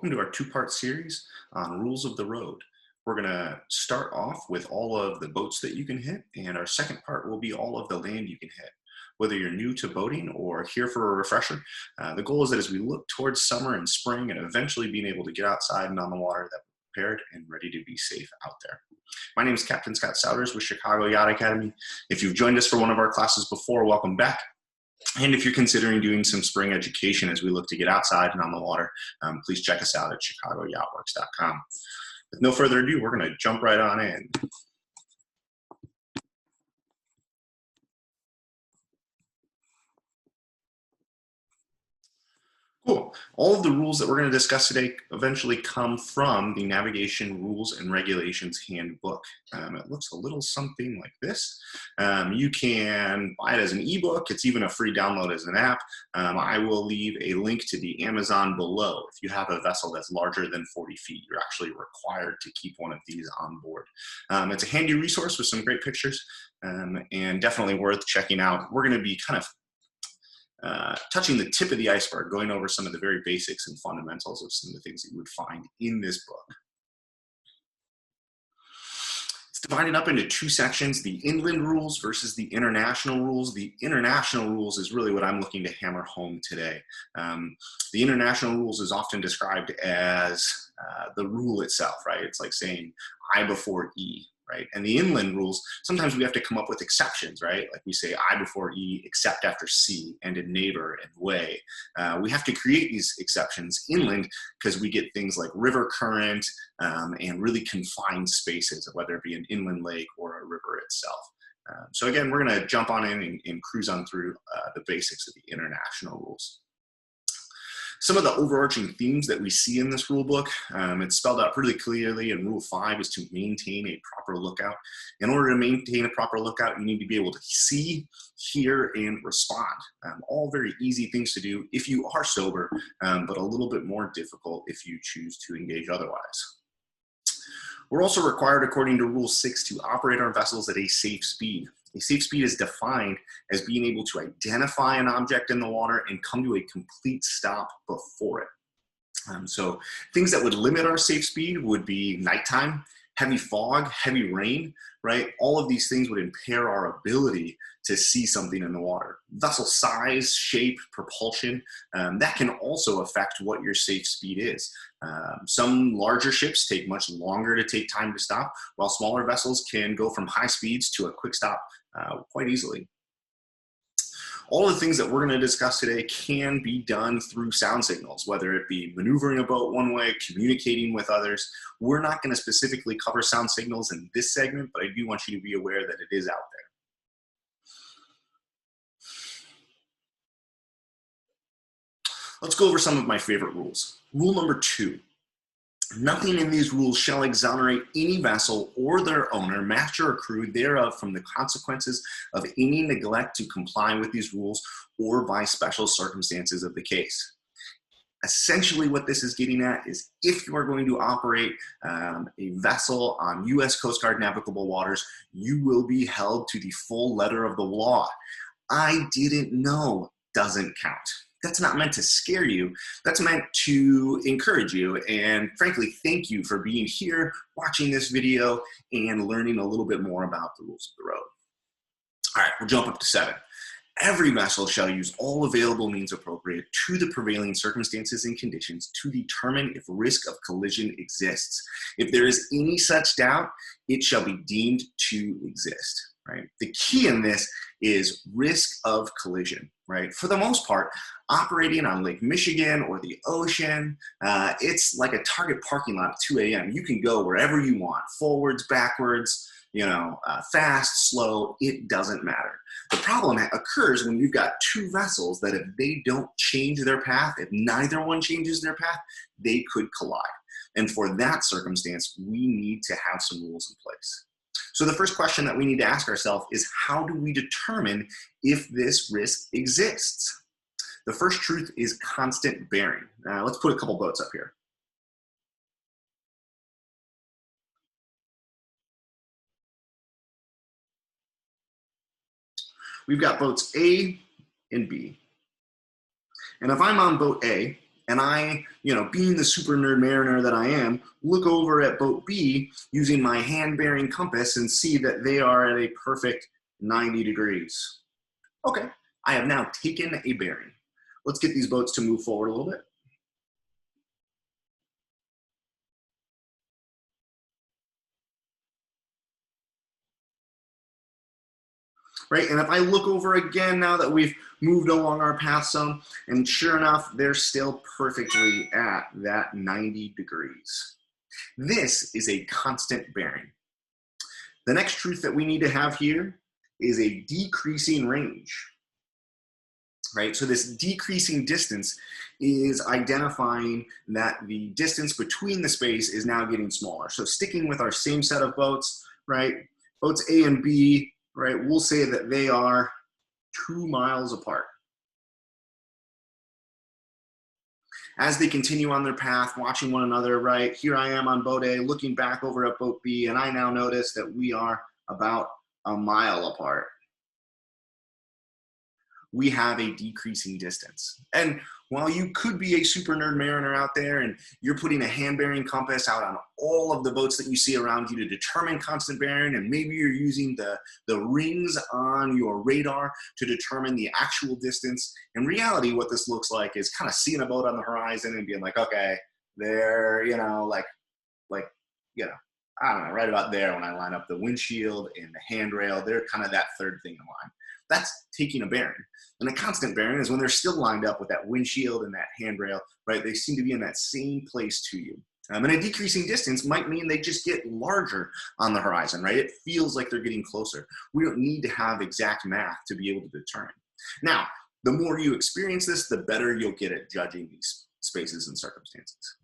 Welcome to our two-part series on rules of the road. We're going to start off with all of the boats that you can hit, and our second part will be all of the land you can hit. Whether you're new to boating or here for a refresher, the goal is that as we look towards summer and spring and eventually being able to get outside and on the water, that we're prepared and ready to be safe out there. My name is Captain Scott Souders with Chicago Yacht Academy. If you've joined us for one of our classes before, welcome back. And if you're considering doing some spring education as we look to get outside and on the water, please check us out at chicagoyachtworks.com. With no further ado, we're going to jump right on in. Cool. All of the rules that we're going to discuss today eventually come from the Navigation Rules and Regulations Handbook. It looks a little something like this. You can buy it as an ebook. It's even a free download as an app. I will leave a link to the Amazon below. If you have a vessel that's larger than 40 feet, you're actually required to keep one of these on board. It's a handy resource with some great pictures and definitely worth checking out. We're going to be kind of touching the tip of the iceberg, going over some of the very basics and fundamentals of some of the things that you would find in this book. It's divided up into two sections, the inland rules versus the international rules. The international rules is really what I'm looking to hammer home today. The international rules is often described as the rule itself, right? It's like saying I before E. Right? And the inland rules, sometimes we have to come up with exceptions, right? Like we say I before E, except after C, and in neighbor and way. We have to create these exceptions inland because we get things like river current and really confined spaces, whether it be an inland lake or a river itself. So again, we're going to jump on in and cruise on through the basics of the international rules. Some of the overarching themes that we see in this rule book, it's spelled out pretty clearly in Rule 5 is to maintain a proper lookout. In order to maintain a proper lookout, you need to be able to see, hear, and respond. All very easy things to do if you are sober, but a little bit more difficult if you choose to engage otherwise. We're also required, according to Rule 6, to operate our vessels at a safe speed. A safe speed is defined as being able to identify an object in the water and come to a complete stop before it. So things that would limit our safe speed would be nighttime, heavy fog, heavy rain, right? All of these things would impair our ability to see something in the water. Vessel size, shape, propulsion, that can also affect what your safe speed is. Some larger ships take much longer to take time to stop, while smaller vessels can go from high speeds to a quick stop quite easily. All of the things that we're going to discuss today can be done through sound signals, whether it be maneuvering a boat one way, communicating with others. We're not going to specifically cover sound signals in this segment, but I do want you to be aware that it is out there. Let's go over some of my favorite rules. Rule number 2. Nothing in these rules shall exonerate any vessel or their owner, master or crew thereof from the consequences of any neglect to comply with these rules or by special circumstances of the case. Essentially what this is getting at is if you are going to operate a vessel on U.S. Coast Guard navigable waters, you will be held to the full letter of the law. I didn't know doesn't count. That's not meant to scare you. That's meant to encourage you and frankly, thank you for being here, watching this video, and learning a little bit more about the rules of the road. All right, we'll jump up to 7. Every vessel shall use all available means appropriate to the prevailing circumstances and conditions to determine if risk of collision exists. If there is any such doubt, it shall be deemed to exist. Right? The key in this is risk of collision, right? For the most part, operating on Lake Michigan or the ocean, it's like a Target parking lot at 2 a.m. You can go wherever you want, forwards, backwards, fast, slow, it doesn't matter. The problem occurs when you've got two vessels that if they don't change their path, if neither one changes their path, they could collide. And for that circumstance, we need to have some rules in place. So the first question that we need to ask ourselves is how do we determine if this risk exists? The first truth is constant bearing. Let's put a couple boats up here. We've got boats A and B. And if I'm on boat A And I, being the super nerd mariner that I am, look over at boat B using my hand-bearing compass and see that they are at a perfect 90 degrees. Okay, I have now taken a bearing. Let's get these boats to move forward a little bit. Right, and if I look over again now that we've moved along our path zone, and sure enough, they're still perfectly at that 90 degrees. This is a constant bearing. The next truth that we need to have here is a decreasing range, right? So this decreasing distance is identifying that the distance between the space is now getting smaller. So sticking with our same set of boats, right? Boats A and B, right? We'll say that they are 2 miles apart. As they continue on their path, watching one another, right? Here I am on boat A, looking back over at boat B, and I now notice that we are about a mile apart. We have a decreasing distance. And while you could be a super nerd mariner out there and you're putting a hand-bearing compass out on all of the boats that you see around you to determine constant bearing, and maybe you're using the rings on your radar to determine the actual distance, in reality, what this looks like is kind of seeing a boat on the horizon and being like, okay, they're, I don't know, right about there when I line up the windshield and the handrail, they're kind of that third thing in line. That's taking a bearing. And a constant bearing is when they're still lined up with that windshield and that handrail, right? They seem to be in that same place to you. And a decreasing distance might mean they just get larger on the horizon, right? It feels like they're getting closer. We don't need to have exact math to be able to determine. Now, the more you experience this, the better you'll get at judging these spaces and circumstances.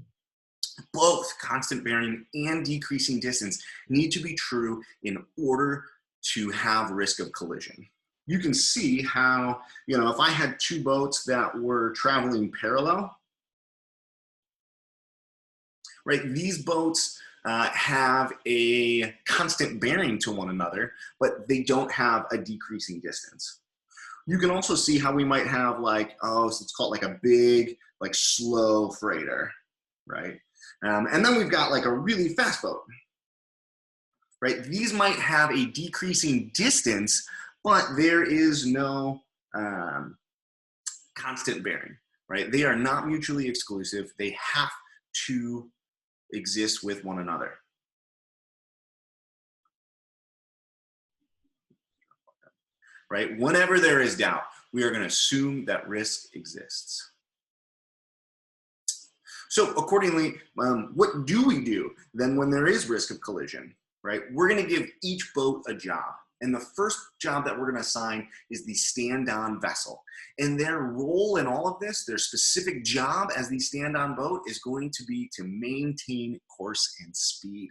Both constant bearing and decreasing distance need to be true in order to have risk of collision. You can see how, if I had two boats that were traveling parallel, right, these boats have a constant bearing to one another, but they don't have a decreasing distance. You can also see how we might have it's called like a big, slow freighter, right? And then we've got like a really fast boat, right? These might have a decreasing distance, but there is no constant bearing, right? They are not mutually exclusive. They have to exist with one another. Right? Whenever there is doubt, we are going to assume that risk exists. So accordingly, what do we do then when there is risk of collision, right? We're going to give each boat a job. And the first job that we're going to assign is the stand-on vessel. And their role in all of this, their specific job as the stand-on boat is going to be to maintain course and speed,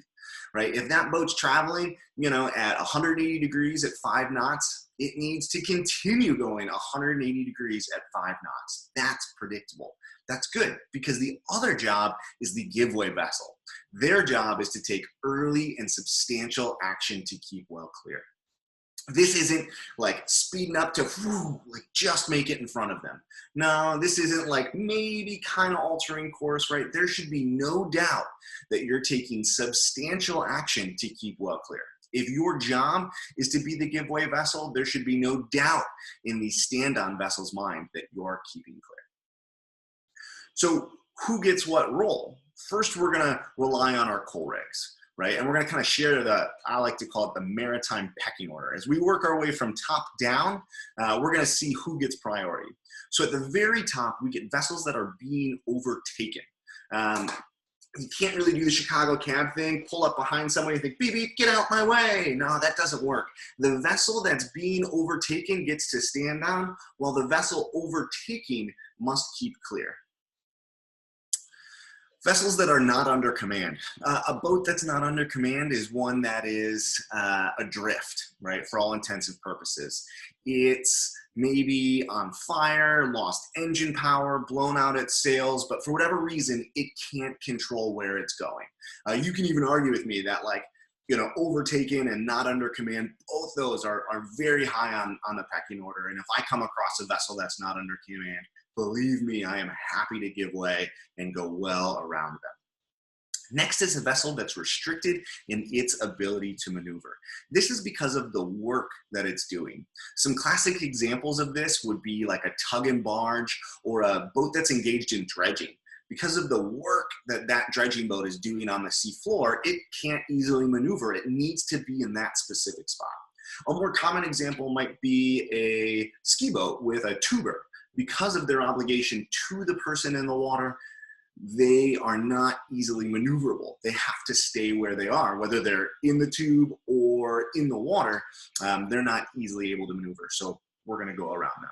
right? If that boat's traveling, at 180 degrees at 5 knots, it needs to continue going 180 degrees at 5 knots. That's predictable. That's good, because the other job is the giveaway vessel. Their job is to take early and substantial action to keep well clear. This isn't like speeding up to just make it in front of them. No, this isn't like maybe kind of altering course, right? There should be no doubt that you're taking substantial action to keep well clear. If your job is to be the giveaway vessel, there should be no doubt in the stand-on vessel's mind that you're keeping clear. So who gets what role? First, we're going to rely on our coal rigs, right? And we're going to kind of share I like to call it the maritime pecking order. As we work our way from top down, we're going to see who gets priority. So at the very top, we get vessels that are being overtaken. You can't really do the Chicago cab thing, pull up behind someone and think, beep, beep, get out my way. No, that doesn't work. The vessel that's being overtaken gets to stand on, while the vessel overtaking must keep clear. Vessels that are not under command. A boat that's not under command is one that is adrift, right, for all intents and purposes. It's maybe on fire, lost engine power, blown out its sails, but for whatever reason, it can't control where it's going. You can even argue with me that overtaken and not under command, both those are very high on the pecking order. And if I come across a vessel that's not under command, believe me, I am happy to give way and go well around them. Next is a vessel that's restricted in its ability to maneuver. This is because of the work that it's doing. Some classic examples of this would be like a tug and barge or a boat that's engaged in dredging. Because of the work that that dredging boat is doing on the seafloor, it can't easily maneuver. It needs to be in that specific spot. A more common example might be a ski boat with a tuber. Because of their obligation to the person in the water, they are not easily maneuverable. They have to stay where they are, whether they're in the tube or in the water. They're not easily able to maneuver, so we're going to go around them.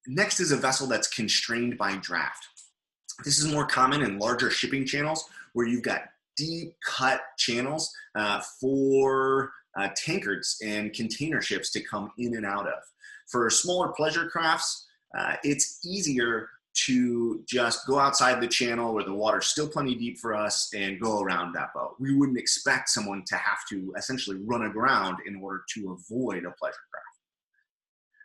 Next is a vessel that's constrained by draft. This is more common in larger shipping channels where you've got deep cut channels for tankers and container ships to come in and out of. For smaller pleasure crafts, it's easier to just go outside the channel where the water's still plenty deep for us and go around that boat. We wouldn't expect someone to have to essentially run aground in order to avoid a pleasure craft.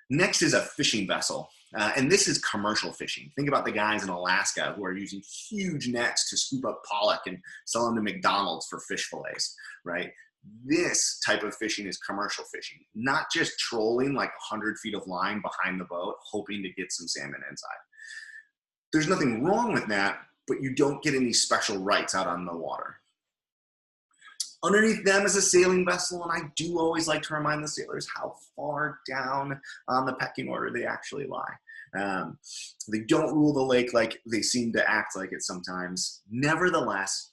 Next is a fishing vessel, and this is commercial fishing. Think about the guys in Alaska who are using huge nets to scoop up pollock and sell them to McDonald's for fish fillets, right? This type of fishing is commercial fishing, not just trolling like 100 feet of line behind the boat, hoping to get some salmon inside. There's nothing wrong with that, but you don't get any special rights out on the water. Underneath them is a sailing vessel, and I do always like to remind the sailors how far down on the pecking order they actually lie. They don't rule the lake like they seem to act like it sometimes. Nevertheless,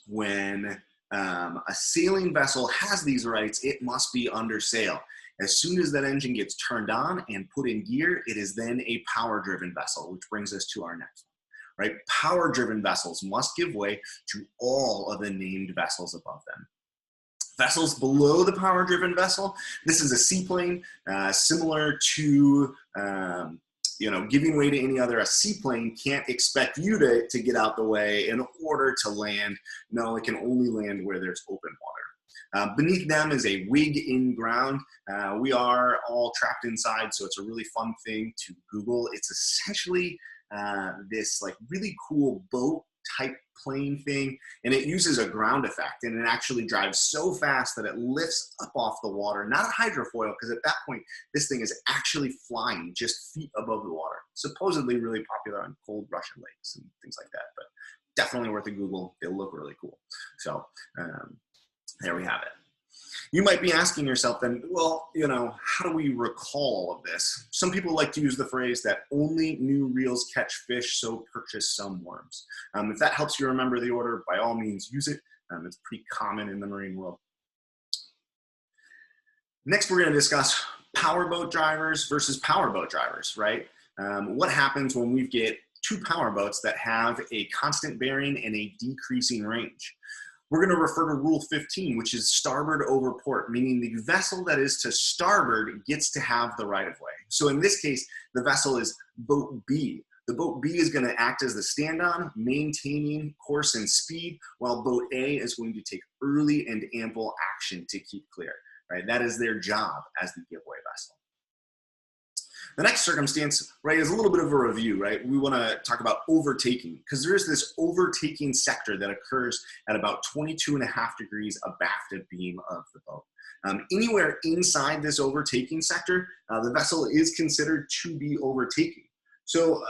when a sailing vessel has these rights, it must be under sail. As soon as that engine gets turned on and put in gear, it is then a power-driven vessel, which brings us to our next one, right? Power-driven vessels must give way to all of the named vessels above them. Vessels below the power-driven vessel, this is a seaplane, similar to giving way to any other. A seaplane can't expect you to get out the way in order to land. No, it can only land where there's open water. Beneath them is a wig in ground. We are all trapped inside, so it's a really fun thing to Google. It's essentially this like really cool boat type plane thing, and it uses a ground effect, and it actually drives so fast that it lifts up off the water, not a hydrofoil, because at that point this thing is actually flying just feet above the water. Supposedly really popular on cold Russian lakes and things like that, but definitely worth a Google. They look really cool. So there we have it. You might be asking yourself then, well, how do we recall all of this? Some people like to use the phrase that only new reels catch fish, so purchase some worms. If that helps you remember the order, by all means use it. It's pretty common in the marine world. Next, we're going to discuss powerboat drivers versus powerboat drivers, right? What happens when we get two powerboats that have a constant bearing and a decreasing range? We're going to refer to Rule 15, which is starboard over port, meaning the vessel that is to starboard gets to have the right of way. So in this case, the vessel is boat B. The boat B is going to act as the stand-on, maintaining course and speed, while boat A is going to take early and ample action to keep clear, right? That is their job as the giveaway vessel. The next circumstance, right, is a little bit of a review, right? We want to talk about overtaking, because there is this overtaking sector that occurs at about 22.5 degrees abaft the beam of the boat. Anywhere inside this overtaking sector, the vessel is considered to be overtaking. So,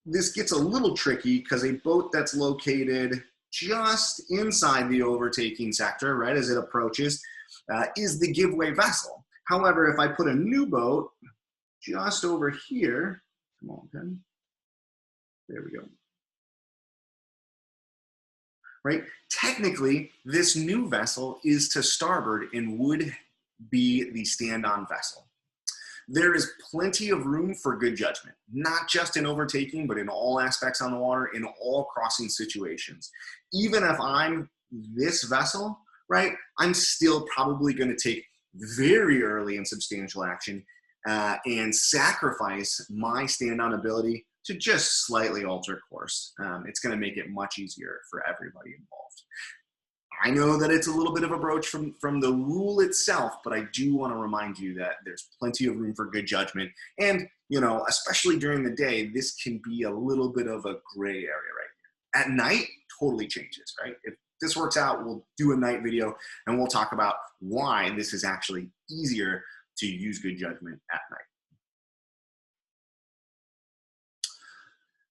this gets a little tricky because a boat that's located just inside the overtaking sector, right, as it approaches, is the giveaway vessel. However, if I put a new boat just over here, come on, Ben. There we go. Right? Technically, this new vessel is to starboard and would be the stand-on vessel. There is plenty of room for good judgment, not just in overtaking, but in all aspects on the water, in all crossing situations. Even if I'm this vessel, right, I'm still probably going to take very early and substantial action and sacrifice my stand-on ability to just slightly alter course. It's going to make it much easier for everybody involved. I know that it's a little bit of a broach from the rule itself, but I do want to remind you that there's plenty of room for good judgment. And, you know, especially during the day, this can be a little bit of a gray area right here. At night, totally changes, right? If this works out, we'll do a night video and we'll talk about why this is actually easier to use good judgment at night.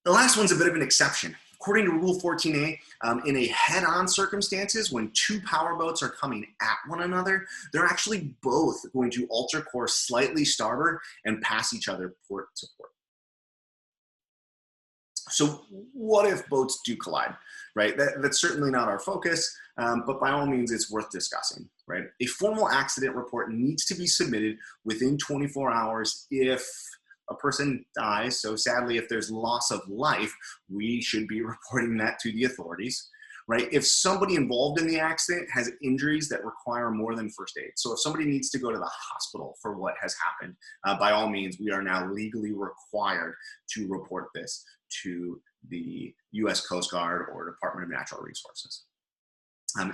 The last one's a bit of an exception. According to Rule 14A, in a head-on circumstances, when two powerboats are coming at one another, they're actually both going to alter course slightly starboard and pass each other port to port. So what if boats do collide, right? That's certainly not our focus, but by all means, it's worth discussing, right? A formal accident report needs to be submitted within 24 hours if a person dies. So sadly, if there's loss of life, we should be reporting that to the authorities, right? If somebody involved in the accident has injuries that require more than first aid. So if somebody needs to go to the hospital for what has happened, by all means, we are now legally required to report this to the US Coast Guard or Department of Natural Resources.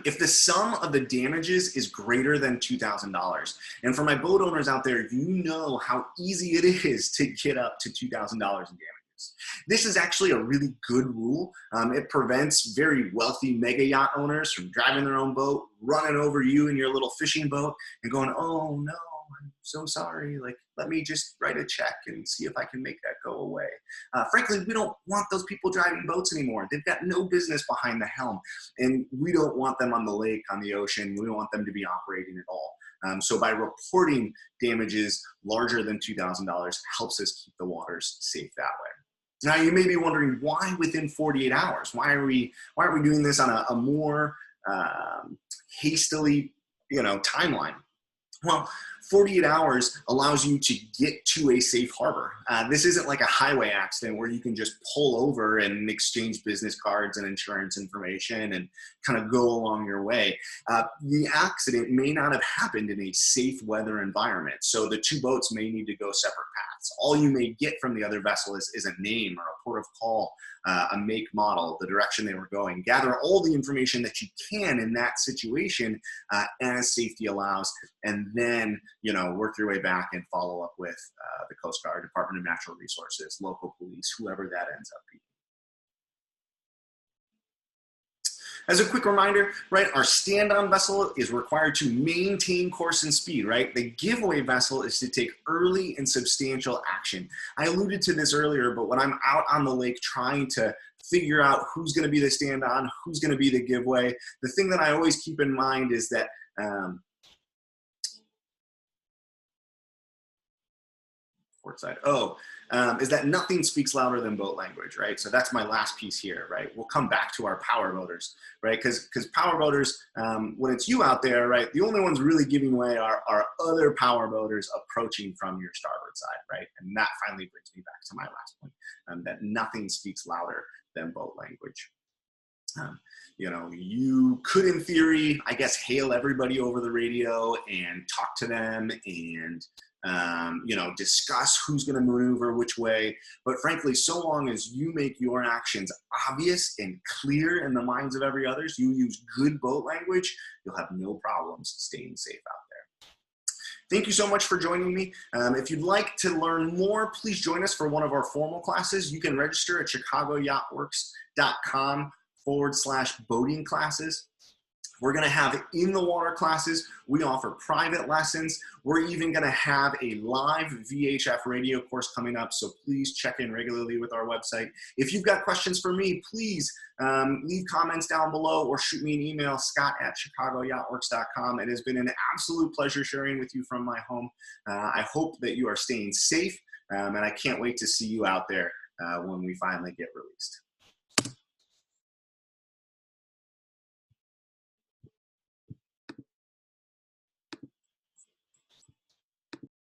If the sum of the damages is greater than $2,000, and for my boat owners out there, you know how easy it is to get up to $2,000 in damages. This is actually a really good rule. It prevents very wealthy mega yacht owners from driving their own boat, running over you in your little fishing boat and going, oh no, I'm so sorry. Like, let me just write a check and see if I can make that go away. Frankly, we don't want those people driving boats anymore. They've got no business behind the helm, and we don't want them on the lake, on the ocean. We don't want them to be operating at all. So by reporting damages larger than $2,000 helps us keep the waters safe that way. Now, you may be wondering, why within 48 hours? Why aren't we doing this on a more hastily, timeline? Well, 48 hours allows you to get to a safe harbor. This isn't like a highway accident where you can just pull over and exchange business cards and insurance information and kind of go along your way. The accident may not have happened in a safe weather environment, so the two boats may need to go separate paths. All you may get from the other vessel is a name or a port of call, a make, model, the direction they were going. Gather all the information that you can in that situation as safety allows, and then work your way back and follow up with the Coast Guard, Department of Natural Resources, local police, whoever that ends up being. As a quick reminder, right, our stand-on vessel is required to maintain course and speed, right? The giveaway vessel is to take early and substantial action. I alluded to this earlier, but when I'm out on the lake trying to figure out who's gonna be the stand-on, who's gonna be the giveaway, the thing that I always keep in mind is that is that nothing speaks louder than boat language, right? So that's my last piece here, right? We'll come back to our power boaters, right? Because power boaters, when it's you out there, right, the only ones really giving way are other power boaters approaching from your starboard side, right? And that finally brings me back to my last point, that nothing speaks louder than boat language. You could, in theory, I guess, hail everybody over the radio and talk to them and discuss who's going to maneuver which way. But frankly, so long as you make your actions obvious and clear in the minds of every others, you use good boat language, you'll have no problems staying safe out there. Thank you so much for joining me. If you'd like to learn more, please join us for one of our formal classes. You can register at chicagoyachtworks.com/boating classes. We're going to have in the water classes. We offer private lessons. We're even going to have a live VHF radio course coming up, so please check in regularly with our website. If you've got questions for me, please leave comments down below or shoot me an email, scott@chicagoyachtworks.com. It has been an absolute pleasure sharing with you from my home. I hope that you are staying safe, and I can't wait to see you out there when we finally get released.